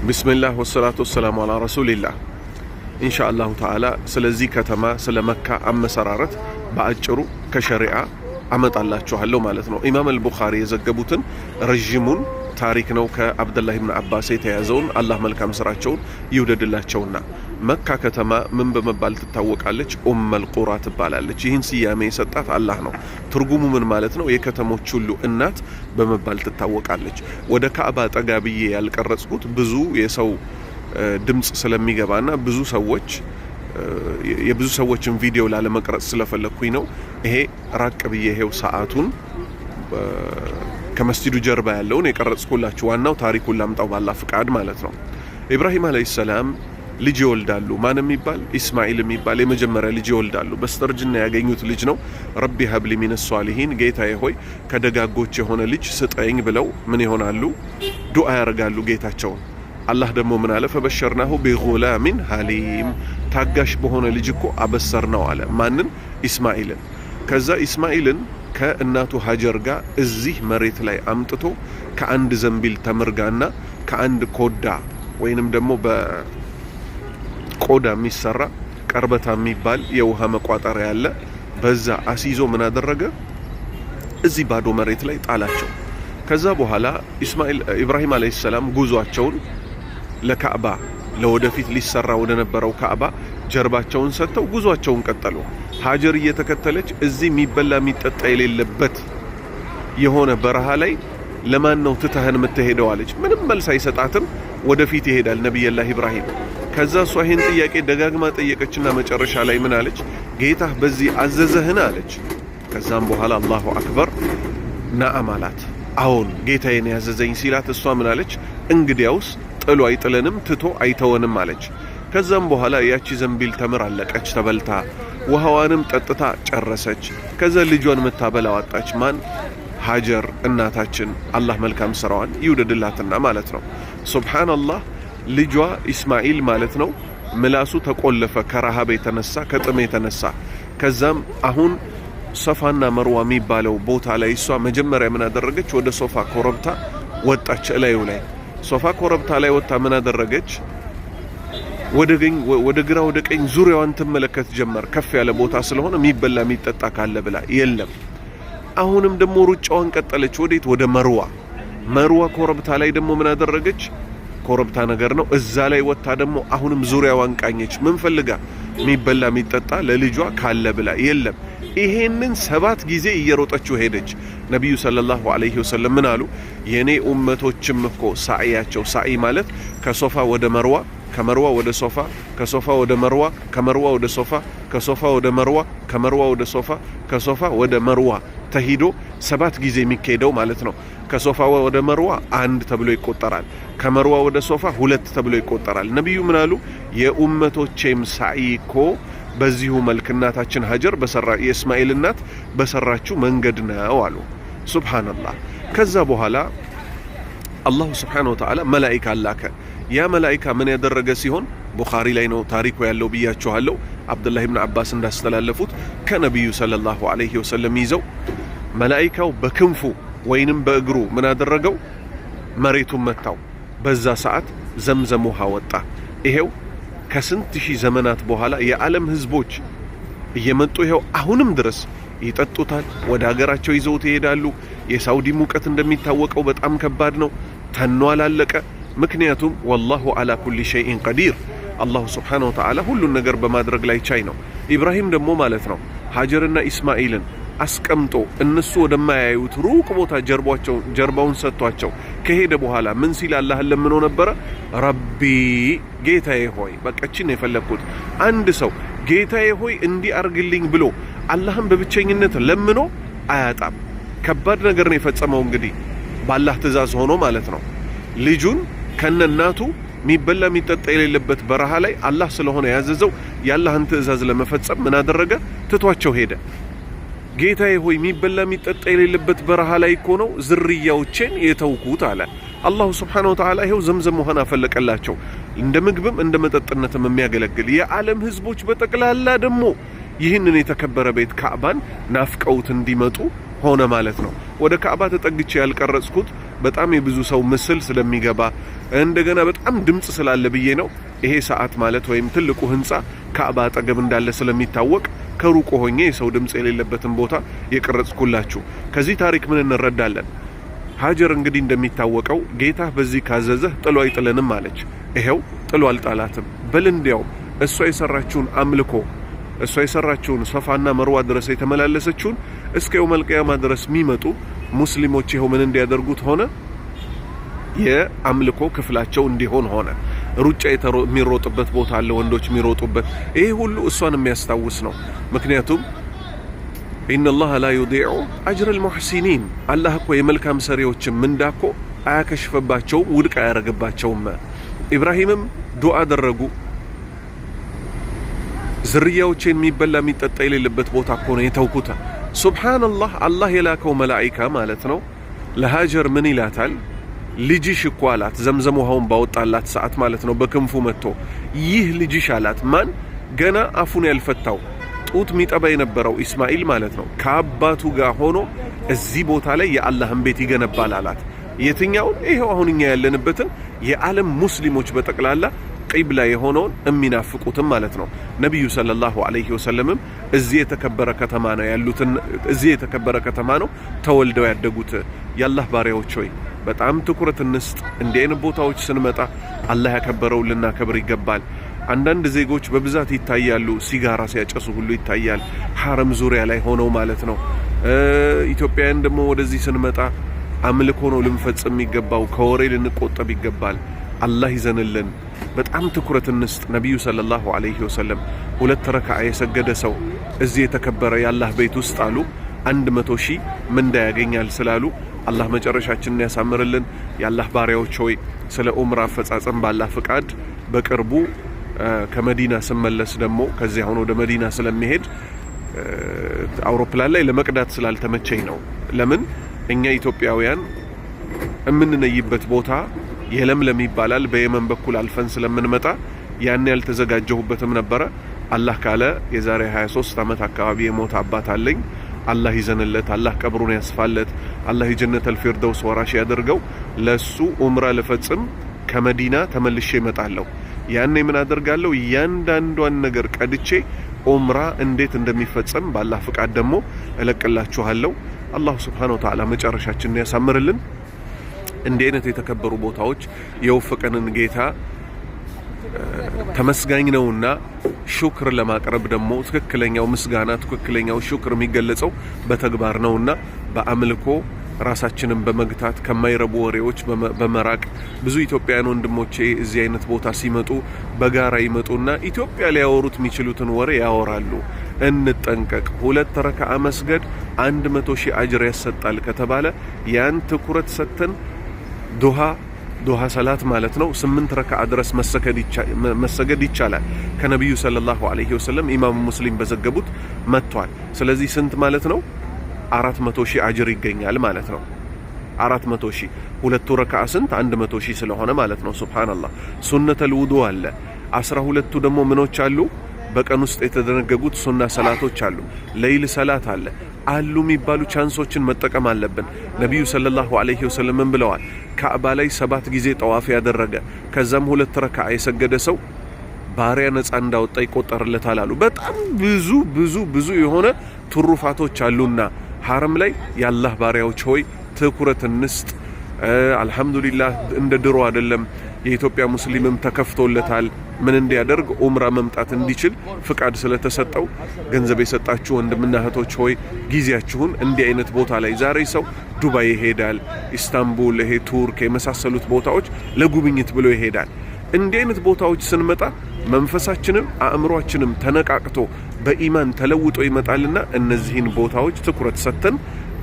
ቢስሚላህ ወሰላቱ ወሰላሙ አላ ረሱሊላህ። ኢንሻአላሁ ተዓላ ስለዚህ ከተማ ስለ መካ አመሰራረት በአጭሩ ከሸሪዓ አመጣላችኋለሁ ማለት ነው። ኢማም አልቡኻሪ የዘገቡትን ረጅሙን ታሪክ ነው ከአብዱላህ ኢብኑ አባስ የተያዘውን አላህ መልካም ስራቸውን ይውደድላቸውና መካ ከተማ ምን በመባል ትታወቃለች? ኡመል ቁራ ትባላለች። ይህን ስያሜ የሰጣት አላህ ነው። ትርጉሙ ምን ማለት ነው? የከተሞች ሁሉ እናት በመባል ትታወቃለች። ወደ ካዕባ ጠጋ ብዬ ያልቀረጽኩት ብዙ የሰው ድምጽ ስለሚገባና የብዙ ሰዎችን ቪዲዮ ላለመቅረጽ ስለፈለኩኝ ነው። ይሄ ራቅ ብዬ ይሄው ሰዓቱን ከመስጂዱ ጀርባ ያለውን የቀረጽኩላችሁ። ዋናው ታሪኩን ላምጣው ባላ ፍቃድ ማለት ነው። ኢብራሂም አለይሂ ሰላም ልጅ ይወልዳሉ። ማን የሚባል? ኢስማኤል የሚባል የመጀመሪያ ልጅ ይወልዳሉ። በስተርጅና ያገኙት ልጅ ነው። ረቢ ሀብሊ ሚነ ሷሊሂን፣ ጌታዬ ሆይ ከደጋጎች የሆነ ልጅ ስጠኝ ብለው ምን ይሆናሉ? ዱዓ ያደርጋሉ ጌታቸውን። አላህ ደግሞ ምን አለ? ፈበሸርናሁ ቢጉላሚን ሀሊም፣ ታጋሽ በሆነ ልጅ እኮ አበሰር ነው አለ። ማንን? ኢስማኤልን። ከዛ ኢስማኤልን ከእናቱ ሀጀር ጋር እዚህ መሬት ላይ አምጥቶ ከአንድ ዘንቢል ተምር ጋርና ከአንድ ኮዳ ወይንም ደግሞ በቆዳ የሚሰራ ቀርበታ የሚባል የውሃ መቋጠሪያ ያለ በዛ አሲዞ ምን አደረገ? እዚህ ባዶ መሬት ላይ ጣላቸው። ከዛ በኋላ ኢብራሂም አለይሂ ሰላም ጉዟቸውን ለካዕባ ለወደፊት ሊሰራ ወደ ነበረው ካዕባ ጀርባቸውን ሰጥተው ጉዟቸውን ቀጠሉ። ሀጀር እየተከተለች እዚህ የሚበላ የሚጠጣ የሌለበት የሆነ በረሃ ላይ ለማን ነው ትተህን የምትሄደው አለች። ምንም መልስ አይሰጣትም። ወደፊት ይሄዳል ነቢዩላህ ኢብራሂም። ከዛ እሷ ይህን ጥያቄ ደጋግማ ጠየቀችና መጨረሻ ላይ ምን አለች? ጌታህ በዚህ አዘዘህን አለች። ከዛም በኋላ አላሁ አክበር ነአም አላት። አዎን ጌታዬን ያዘዘኝ ሲላት እሷ ምን አለች? እንግዲያውስ ጥሎ አይጥለንም ትቶ አይተወንም አለች። ከዛም በኋላ ያቺ ዘንቢል ተምር አለቀች ተበልታ፣ ውሃዋንም ጠጥታ ጨረሰች። ከዛ ልጇን የምታበላው አጣች። ማን? ሀጀር እናታችን፣ አላህ መልካም ስራዋን ይውደድላትና ማለት ነው። ሱብሃንአላህ ልጇ ኢስማኤል ማለት ነው ምላሱ ተቆለፈ ከረሃብ የተነሳ ከጥም የተነሳ። ከዛም አሁን ሶፋና መርዋ የሚባለው ቦታ ላይ እሷ መጀመሪያ ምን አደረገች? ወደ ሶፋ ኮረብታ ወጣች። እላዩ ላይ ሶፋ ኮረብታ ላይ ወጣ ምን አደረገች? ወደ ግራ ወደ ቀኝ ዙሪያዋን ትመለከት ጀመር። ከፍ ያለ ቦታ ስለሆነ የሚበላ የሚጠጣ ካለ ብላ የለም። አሁንም ደግሞ ሩጫዋን ቀጠለች። ወዴት? ወደ መርዋ ኮረብታ ላይ ደግሞ ምን አደረገች? ኮረብታ ነገር ነው። እዛ ላይ ወጣ ደግሞ አሁንም ዙሪያዋን ቃኘች። ምን ፈልጋ? የሚበላ የሚጠጣ ለልጇ ካለ ብላ የለም። ይሄንን 7 ጊዜ እየሮጠችው ሄደች። ነብዩ ሰለላሁ ዐለይሂ ወሰለም ምን አሉ? የኔ ኡመቶችም እኮ ሳዒያቸው፣ ሳዒ ማለት ከሶፋ ወደ መርዋ፣ ከመርዋ ወደ ሶፋ፣ ከሶፋ ወደ መርዋ፣ ከመርዋ ወደ ሶፋ፣ ከሶፋ ወደ መርዋ፣ ከመርዋ ወደ ሶፋ፣ ከሶፋ ወደ መርዋ ተሂዶ 7 ጊዜ የሚካሄደው ማለት ነው። ከሶፋ ወደ መርዋ 1 ተብሎ ይቆጠራል። ከመርዋ ወደ ሶፋ 2 ተብሎ ይቆጠራል። ነብዩ ምን አሉ? የኡመቶቼም ሳዒ እኮ በዚሁ መልክ እናታችን ሀጀር የእስማኤል እናት በሰራችው መንገድ ነው አሉ። ሱብሃንአላህ። ከዛ በኋላ አላሁ ሱብሓነሁ ወተዓላ መላኢካ ላከ። ያ መላኢካ ምን ያደረገ ሲሆን ቡኻሪ ላይ ነው ታሪኩ ያለው ብያችኋለሁ። አብዱላህ ኢብኑ አባስ እንዳስተላለፉት ከነቢዩ ሰለላሁ ዐለይሂ ወሰለም ይዘው መላኢካው በክንፉ ወይንም በእግሩ ምን አደረገው? መሬቱን መታው። በዛ ሰዓት ዘምዘም ውሃ ወጣ። ይሄው ከስንት ሺህ ዘመናት በኋላ የዓለም ህዝቦች እየመጡ ይሄው አሁንም ድረስ ይጠጡታል። ወደ ሀገራቸው ይዘውት ይሄዳሉ። የሳውዲ ሙቀት እንደሚታወቀው በጣም ከባድ ነው። ተኖ አላለቀ። ምክንያቱም ወላሁ አላ ኩሊ ሸይኢን ቀዲር፣ አላሁ ስብሓነሁ ወተዓላ ሁሉን ነገር በማድረግ ላይ ቻይ ነው። ኢብራሂም ደግሞ ማለት ነው ሀጀርና ኢስማኤልን አስቀምጦ እነሱ ወደማያዩት ሩቅ ቦታ ጀርባውን ሰጥቷቸው ከሄደ በኋላ ምን ሲል አላህን ለምኖ ነበረ? ረቢ ጌታዬ ሆይ። በቀችን የፈለግኩት አንድ ሰው ጌታዬ ሆይ እንዲህ አርግልኝ ብሎ አላህን በብቸኝነት ለምኖ አያጣም። ከባድ ነገር ነው የፈጸመው እንግዲህ ባላህ ትእዛዝ ሆኖ ማለት ነው። ልጁን ከነናቱ የሚበላ የሚጠጣ የሌለበት በረሃ ላይ አላህ ስለሆነ ያዘዘው የአላህን ትእዛዝ ለመፈጸም ምን አደረገ? ትቷቸው ሄደ። ጌታዬ ሆይ የሚበላ የሚጠጣ የሌለበት በረሃ ላይ እኮ ነው ዝርያዎቼን የተውኩት አለ። አላሁ ስብሓነሁ ወተዓላ ይኸው ዘምዘም ውሃን አፈለቀላቸው፣ እንደ ምግብም እንደ መጠጥነትም የሚያገለግል። የዓለም ህዝቦች በጠቅላላ ደግሞ ይህንን የተከበረ ቤት ካዕባን ናፍቀውት እንዲመጡ ሆነ ማለት ነው። ወደ ካዕባ ተጠግቼ ያልቀረጽኩት በጣም የብዙ ሰው ምስል ስለሚገባ እንደገና በጣም ድምጽ ስላለ ብዬ ነው። ይሄ ሰዓት ማለት ወይም ትልቁ ህንጻ ካዕባ አጠገብ እንዳለ ስለሚታወቅ ከሩቅ ሆኜ የሰው ድምጽ የሌለበትን ቦታ የቀረጽኩላችሁ። ከዚህ ታሪክ ምን እንረዳለን? ሀጀር እንግዲህ እንደሚታወቀው ጌታ በዚህ ካዘዘህ ጥሎ አይጥለንም አለች። ይሄው ጥሎ አልጣላትም። በል እንዲያው እሷ የሰራችውን አምልኮ እሷ የሰራችውን ሶፋና መርዋ ድረስ የተመላለሰችውን እስከ የውመል ቂያማ ድረስ የሚመጡ ሙስሊሞች ይሄው ምን እንዲያደርጉት ሆነ? የአምልኮ ክፍላቸው እንዲሆን ሆነ። ሩጫ የሚሮጥበት ቦታ አለ፣ ወንዶች የሚሮጡበት። ይሄ ሁሉ እሷን የሚያስታውስ ነው። ምክንያቱም ኢነላህ ላ ዩዲዑ አጅረል ሙሕሲኒን፣ አላህ እኮ የመልካም ሰሪዎችን ምንዳ እኮ አያከሽፈባቸውም፣ ውድቅ አያረግባቸውም። ኢብራሂምም ዱዓ አደረጉ። ዝርያዎችን የሚበላ የሚጠጣ የሌለበት ቦታ እኮ ነው የተውኩት። ሱብሃንአላህ፣ አላህ የላከው መላኢካ ማለት ነው ለሀጀር ምን ይላታል? ልጅሽ እኮ አላት። ዘምዘም ውሃውን ባወጣላት ሰዓት ማለት ነው በክንፉ መጥቶ ይህ ልጅሽ አላት። ማን? ገና አፉን ያልፈታው ጡት የሚጠባ የነበረው ኢስማኤል ማለት ነው ከአባቱ ጋር ሆኖ እዚህ ቦታ ላይ የአላህን ቤት ይገነባል አላት። የትኛውን? ይሄው አሁን እኛ ያለንበትን የዓለም ሙስሊሞች በጠቅላላ ቂብላ የሆነውን የሚናፍቁትም ማለት ነው። ነብዩ ሰለላሁ ዐለይሂ ወሰለም እዚህ የተከበረ ከተማ ነው ያሉትን፣ እዚህ የተከበረ ከተማ ነው ተወልደው ያደጉት። የአላህ ባሪያዎች ሆይ በጣም ትኩረት እንስጥ። እንዲህ አይነት ቦታዎች ስንመጣ አላህ ያከበረው ልናከብር ይገባል። አንዳንድ ዜጎች በብዛት ይታያሉ፣ ሲጋራ ሲያጨሱ ሁሉ ይታያል፣ ሐረም ዙሪያ ላይ ሆነው ማለት ነው። ኢትዮጵያውያን ደግሞ ወደዚህ ስንመጣ አምልኮ ነው ልንፈጽም የሚገባው፣ ከወሬ ልንቆጠብ ይገባል። አላህ ይዘንልን። በጣም ትኩረት እንስጥ። ነብዩ ሰለላሁ ዐለይሂ ወሰለም 2 ረካዓ የሰገደ ሰው እዚህ የተከበረ የአላህ ቤት ውስጥ አሉ 100,000 ምንዳ ያገኛል ስላሉ አላህ መጨረሻችንን ያሳምርልን። የአላህ ባሪያዎች ሆይ ስለ ኡምራ አፈጻጸም ባላህ ፍቃድ በቅርቡ ከመዲና ስመለስ ደግሞ ከዚህ አሁን ወደ መዲና ስለሚሄድ አውሮፕላን ላይ ለመቅዳት ስላልተመቸኝ ነው። ለምን እኛ ኢትዮጵያውያን እምንነይበት ቦታ የለምለም ይባላል። በየመን በኩል አልፈን ስለምንመጣ ያን ያልተዘጋጀሁበትም ነበረ። አላህ ካለ የዛሬ 23 ዓመት አካባቢ የሞተ አባት አለኝ። አላህ ይዘንለት፣ አላህ ቀብሩን ያስፋለት፣ አላህ የጀነተል ፊርደውስ ወራሽ ያደርገው። ለሱ ኡምራ ልፈጽም ከመዲና ተመልሼ እመጣለሁ። ያኔ ምን አደርጋለሁ? እያንዳንዷን ነገር ቀድቼ ኡምራ እንዴት እንደሚፈጸም ባላህ ፍቃድ ደግሞ እለቅላችኋለሁ። አላህ ሱብሓነሁ ወተዓላ መጨረሻችንን ያሳምርልን። እንዲህ አይነት የተከበሩ ቦታዎች የወፈቀንን ጌታ ተመስጋኝ ነውና ሹክር ለማቅረብ ደግሞ ትክክለኛው ምስጋና ትክክለኛው ሹክር የሚገለጸው በተግባር ነውና በአምልኮ ራሳችንን በመግታት ከማይረቡ ወሬዎች በመራቅ ብዙ ኢትዮጵያውያን ወንድሞቼ እዚህ አይነት ቦታ ሲመጡ በጋራ ይመጡና ኢትዮጵያ ሊያወሩት የሚችሉትን ወሬ ያወራሉ። እንጠንቀቅ። 2 ረካዓ መስገድ 100,000 አጅር ያሰጣል ከተባለ ያን ትኩረት ሰጥተን ዱሃ ሰላት ማለት ነው 8 ረካዓ ድረስ መሰገድ ይቻላል። ከነብዩ ሰለላሁ ዐለይሂ ወሰለም ኢማም ሙስሊም በዘገቡት መጥቷል። ስለዚህ ስንት ማለት ነው? 400,000 አጅር ይገኛል ማለት ነው። 400,000 2 ረካዓ ስንት? 100,000 ስለሆነ ማለት ነው። ሱብሃንአላህ። ሱነተል ውዱእ አለ። 12ቱ ደግሞ ምኖች አሉ? በቀን ውስጥ የተደነገጉት ሱና ሰላቶች አሉ። ለይል ሰላት አለ አሉ የሚባሉ ቻንሶችን መጠቀም አለብን። ነብዩ ሰለላሁ ዐለይሂ ወሰለም ምን ብለዋል? ካዕባ ላይ 7 ጊዜ ጠዋፍ ያደረገ ከዛም 2 ረካዓ የሰገደ ሰው ባሪያ ነፃ እንዳወጣ ይቆጠርለታል አሉ። በጣም ብዙ የሆነ ትሩፋቶች አሉና ሐረም ላይ የአላህ ባሪያዎች ሆይ ትኩረት እንስጥ። አልহামዱሊላህ እንደ ድሮ አይደለም። የኢትዮጵያ ሙስሊምም ተከፍቶለታል ምን እንዲያደርግ ኡምራ መምጣት እንዲችል ፍቃድ ስለተሰጠው ገንዘብ የሰጣችሁ ወንድምና እህቶች ሆይ ጊዜያችሁን እንዲህ አይነት ቦታ ላይ ዛሬ ሰው ዱባይ ይሄዳል፣ ኢስታንቡል፣ ይሄ ቱርክ የመሳሰሉት ቦታዎች ለጉብኝት ብሎ ይሄዳል። እንዲህ አይነት ቦታዎች ስንመጣ መንፈሳችንም አእምሮአችንም ተነቃቅቶ በኢማን ተለውጦ ይመጣልና እነዚህን ቦታዎች ትኩረት ሰጥተን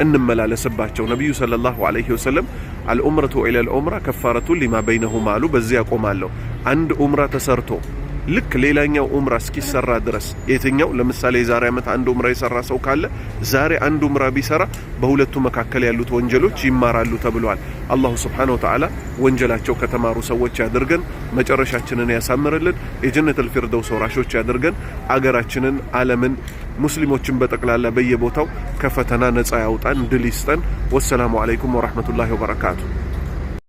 እንመላለስባቸው። ነብዩ ሰለላሁ ዐለይሂ ወሰለም አልኡምረቱ ኢለል ኡምራ ከፋረቱ ሊማ በይነሁማ አሉ። በዚህ ያቆማለሁ። አንድ ኡምራ ተሰርቶ ልክ ሌላኛው ኡምራ እስኪሰራ ድረስ የትኛው ለምሳሌ የዛሬ ዓመት አንድ ኡምራ የሰራ ሰው ካለ ዛሬ አንድ ኡምራ ቢሰራ በሁለቱ መካከል ያሉት ወንጀሎች ይማራሉ ተብሏል። አላሁ ሱብሓነሁ ወተዓላ ወንጀላቸው ከተማሩ ሰዎች ያድርገን፣ መጨረሻችንን ያሳምርልን፣ የጀነተል ፊርደውስ ወራሾች ያድርገን፣ አገራችንን ዓለምን ሙስሊሞችን በጠቅላላ በየቦታው ከፈተና ነፃ ያውጣን ድል ይስጠን። ወሰላሙ አለይኩም ወራህመቱላሂ ወበረካቱ።